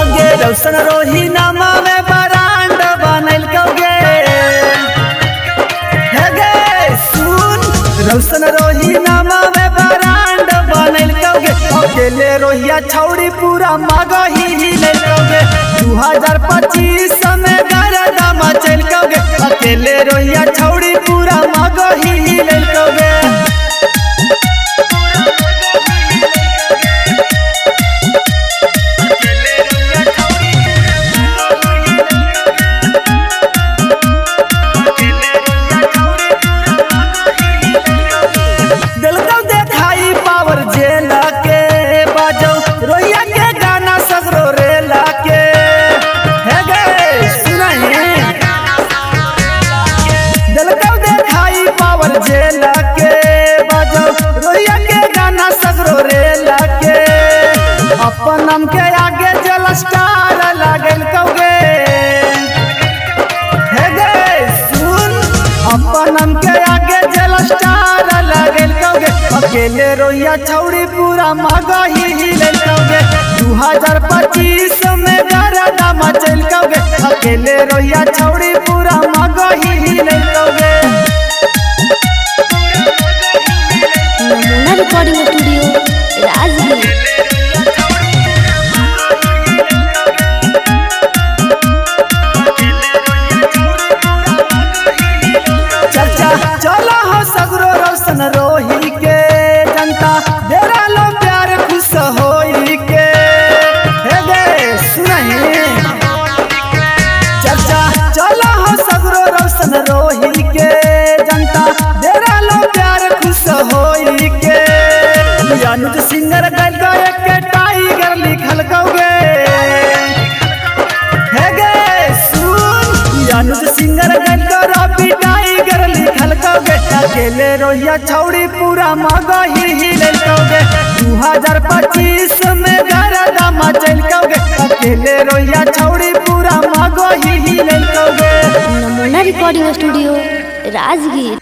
अगे रौशन रोही नामा में बरांड बनल कौगे हे गे सुन रौशन रोही नामा में बरांड बनल कौगे अकेले रोहिया छौड़ी पूरा मगही हिलल कौगे 2025 में गरदा मचल कौगे अकेले रोहिया छौड़ी पूरा मगही हिलल कौगे अपन हम के आगे जल स्टार लागल कौगे हे गे सुन अपन हम के आगे जल स्टार लागल कौगे अकेले रोहिया छौड़ी पूरा मगही हिलल कौगे 2025 में गरदा मचल कौगे अकेले रोहिया छौड़ी पूरा मगही हिलल कौगे नमूना रिकॉर्डिंग स्टूडियो राजगीर। चला हो सगरो रौशन रोही के जनता डेरा लो प्यार खुश होई के हे गे सुनही चचा चला हो सगरो रौशन रोही के जनता डेरा लो प्यार खुश होई के अनुज सिंगर गल गए के टाइगर लिखल कौगे हे गे सुन अनुज सिंगर गल रवि टाइगर लिखल कौगे अकेले रोहिया छौड़ी पूरा मगही हिलल कौगे 2025 में गरदा मचल कौगे अकेले रोहिया छौड़ी पूरा मगही हिलल कौगे नमूना रिकॉर्डिंग स्टूडियो राजगीर।